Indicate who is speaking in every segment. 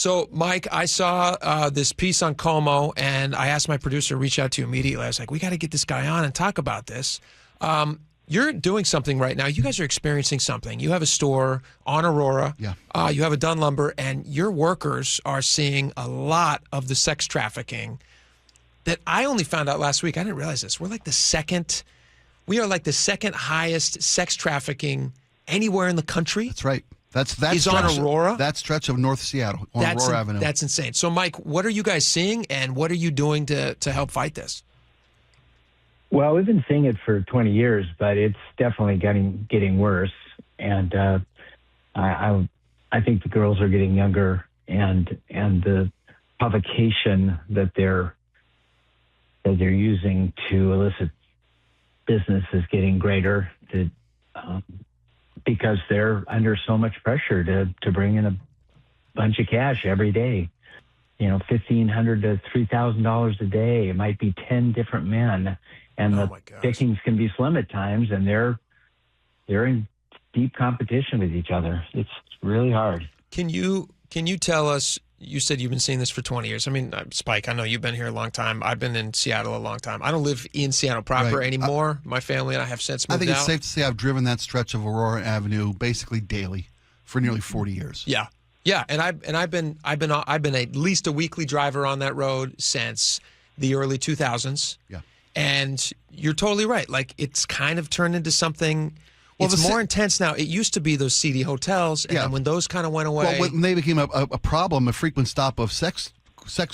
Speaker 1: So, Mike, I saw this piece on Como, and I asked my producer to reach out to you immediately. I was like, we got to get this guy on and talk about this. You're doing something right now. You guys are experiencing something. You have a store on Aurora.
Speaker 2: Yeah.
Speaker 1: You have a Dunn Lumber, and your workers are seeing a lot of the sex trafficking that I only found out last week. I didn't realize this. We are like the second highest sex trafficking anywhere in the country.
Speaker 2: That's right. That's
Speaker 1: on Aurora.
Speaker 2: That stretch of North Seattle on Aurora Avenue.
Speaker 1: That's insane. So, Mike, what are you guys seeing, and what are you doing to help fight this?
Speaker 3: Well, we've been seeing it for 20 years, but it's definitely getting worse. And I think the girls are getting younger, and the provocation that they're using to elicit business is getting greater. Because they're under so much pressure to bring in a bunch of cash every day. $1,500 to $3,000 a day. It might be 10 different men, and the pickings can be slim at times, and they're in deep competition with each other. It's really hard.
Speaker 1: Can you tell us? You said you've been seeing this for 20 years. I mean, Spike, I know you've been here a long time. I've been in Seattle a long time. I don't live in Seattle proper anymore. My family and I have since moved out.
Speaker 2: I think it's safe to say I've driven that stretch of Aurora Avenue basically daily for nearly 40 years.
Speaker 1: Yeah. Yeah, and I've been at least a weekly driver on that road since the early 2000s.
Speaker 2: Yeah.
Speaker 1: And you're totally right. Like, it's kind of turned into something. Well, it's more intense now. It used to be those seedy hotels, and then when those kind of went away.
Speaker 2: Well, when they became a problem, a frequent stop of sex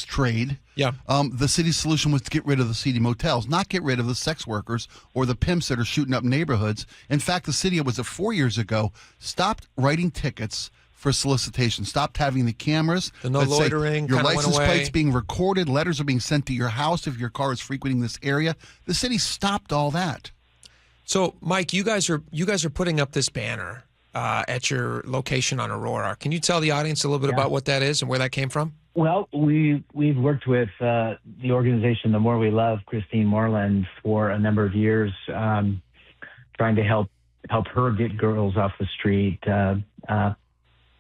Speaker 2: trade, the city's solution was to get rid of the seedy motels, not get rid of the sex workers or the pimps that are shooting up neighborhoods. In fact, the city, 4 years ago, stopped writing tickets for solicitation, stopped having the cameras.
Speaker 1: The no loitering,
Speaker 2: your license plate's being recorded, letters are being sent to your house if your car is frequenting this area. The city stopped all that.
Speaker 1: So, Mike, you guys are putting up this banner at your location on Aurora. Can you tell the audience a little bit about what that is and where that came from?
Speaker 3: Well, we've worked with the organization The More We Love, Christine Moreland, for a number of years, trying to help her get girls off the street,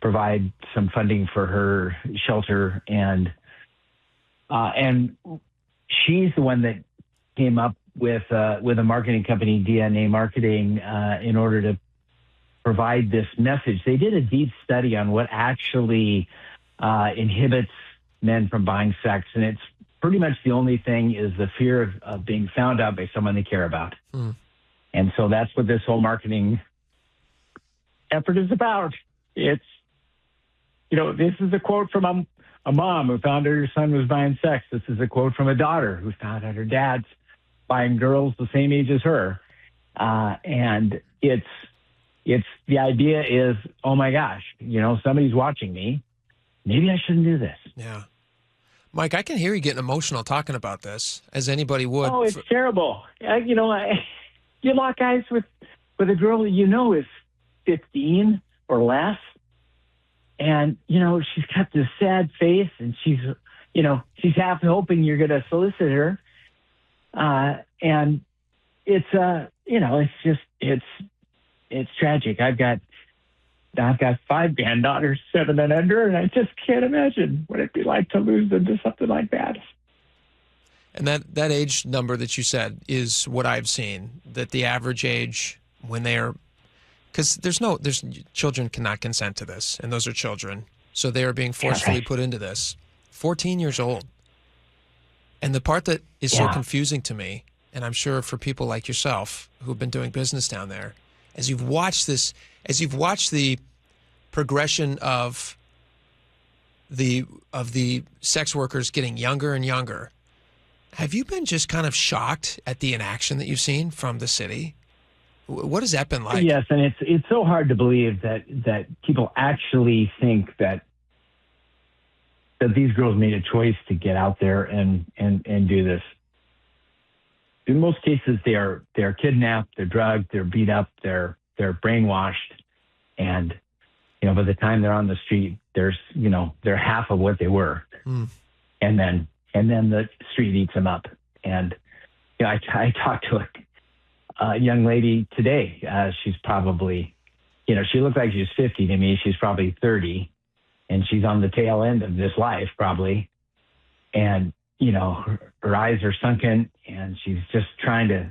Speaker 3: provide some funding for her shelter, and she's the one that came up with a marketing company, DNA Marketing, in order to provide this message. They did a deep study on what actually inhibits men from buying sex, and it's pretty much the only thing is the fear of being found out by someone they care about. And so that's what this whole marketing effort is about. It's, this is a quote from a mom who found out her son was buying sex. This is a quote from a daughter who found out her dad's buying girls the same age as her. And it's the idea is, oh my gosh, somebody's watching me. Maybe I shouldn't do this.
Speaker 1: Yeah. Mike, I can hear you getting emotional talking about this, as anybody would.
Speaker 3: Oh, it's terrible. You lock eyes with a girl that is 15 or less. And, she's got this sad face, and she's half hoping you're going to solicit her. And it's tragic. I've got 5 granddaughters, 7 and under, and I just can't imagine what it'd be like to lose them to something like that.
Speaker 1: And that age number that you said is what I've seen, that the average age when they're, because children cannot consent to this, and those are children. So they are being forcefully put into this. 14 years old. And the part that is so confusing to me, and I'm sure for people like yourself who've been doing business down there, as you've watched the progression of the sex workers getting younger and younger, have you been just kind of shocked at the inaction that you've seen from the city? What has that been like?
Speaker 3: Yes, and it's so hard to believe that people actually think that these girls made a choice to get out there and do this. In most cases, they're kidnapped, they're drugged, they're beat up, they're brainwashed, and by the time they're on the street, they're half of what they were, and then the street eats them up. And I talked to a young lady today. She's probably, she looked like she was 50 to me. She's probably 30. and she's on the tail end of this life probably. And, you know, her eyes are sunken, and she's just trying to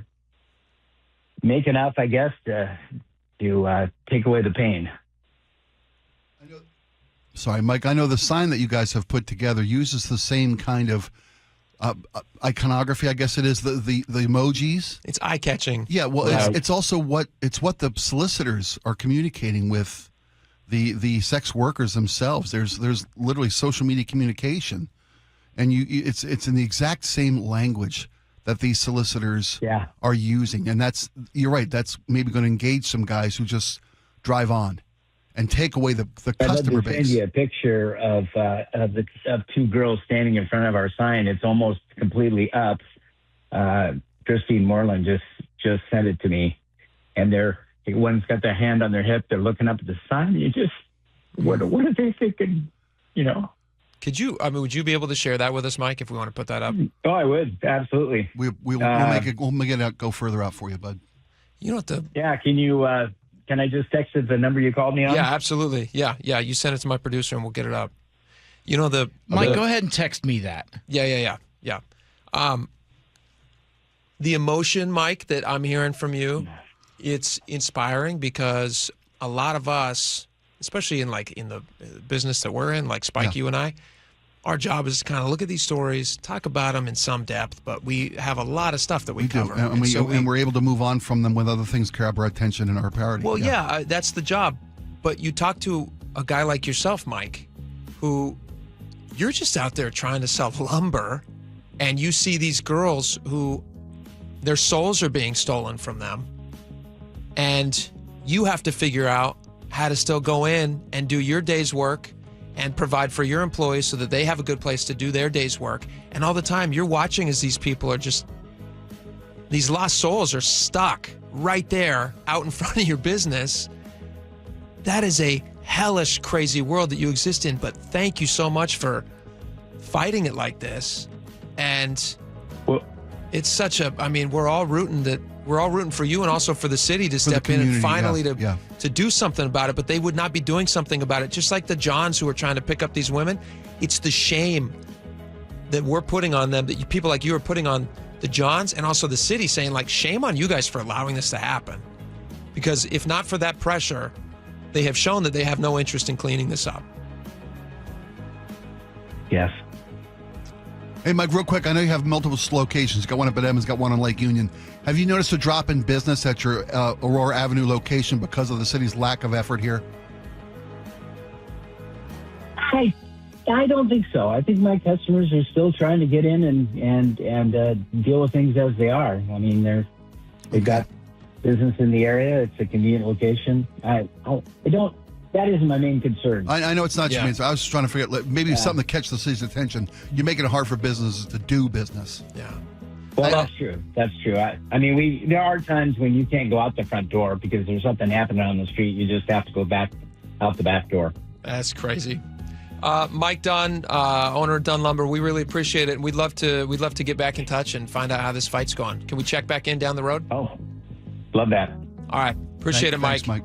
Speaker 3: make enough, I guess, to take away the pain.
Speaker 2: Sorry, Mike, I know the sign that you guys have put together uses the same kind of iconography, I guess it is, the emojis.
Speaker 1: It's eye-catching.
Speaker 2: Yeah, well, it's also what the solicitors are communicating with the sex workers themselves. There's literally social media communication, and it's in the exact same language that these solicitors are using, and you're right. That's maybe going to engage some guys who just drive on and take away the customer base.
Speaker 3: I'd send you a picture of two girls standing in front of our sign. It's almost completely up. Christine Moreland just sent it to me, and one's got their hand on their hip. They're looking up at the sign. You just what are they thinking? You know.
Speaker 1: Would you be able to share that with us, Mike, if we want to put that up?
Speaker 3: Oh, I would, absolutely.
Speaker 2: We'll make it go further out for you, bud.
Speaker 1: You know what
Speaker 3: can you? Can I just text it the number you called me on?
Speaker 1: Yeah, absolutely. Yeah. You send it to my producer and we'll get it up. You know
Speaker 4: Mike, go ahead and text me that.
Speaker 1: Yeah. The emotion, Mike, that I'm hearing from you, it's inspiring because a lot of us, especially in the business that we're in, like Spike, you and I, our job is to kind of look at these stories, talk about them in some depth, but we have a lot of stuff that we cover.
Speaker 2: And we're able to move on from them with other things grab our attention and our priority.
Speaker 1: Well, that's the job. But you talk to a guy like yourself, Mike, who you're just out there trying to sell lumber, and you see these girls who their souls are being stolen from them, and you have to figure out how to still go in and do your day's work and provide for your employees so that they have a good place to do their day's work. And all the time you're watching as these people are these lost souls are stuck right there out in front of your business. That is a hellish, crazy world that you exist in. But thank you so much for fighting it like this. And it's such we're all rooting for you and also for the city to step in and finally to do something about it. But they would not be doing something about it. Just like the Johns who are trying to pick up these women. It's the shame that we're putting on them, that people like you are putting on the Johns and also the city, saying like, shame on you guys for allowing this to happen. Because if not for that pressure, they have shown that they have no interest in cleaning this up.
Speaker 3: Yes.
Speaker 2: Hey, Mike, real quick, I know you have multiple locations. You got one up at Edmonds, got one on Lake Union. Have you noticed a drop in business at your Aurora Avenue location because of the city's lack of effort here?
Speaker 3: I don't think so. I think my customers are still trying to get in and deal with things as they are. I mean, they've got business in the area. It's a convenient location. That isn't my main concern.
Speaker 2: I know it's not your main concern. I was just trying to figure out maybe something to catch the city's attention. You're making it hard for businesses to do business.
Speaker 1: Yeah.
Speaker 3: Well, that's true. That's true. There are times when you can't go out the front door because there's something happening on the street. You just have to go back out the back door.
Speaker 1: That's crazy. Mike Dunn, owner of Dunn Lumber, we really appreciate it. We'd love to get back in touch and find out how this fight's going. Can we check back in down the road?
Speaker 3: Oh, love that.
Speaker 1: All right. Appreciate it, Mike.
Speaker 2: Thanks, Mike.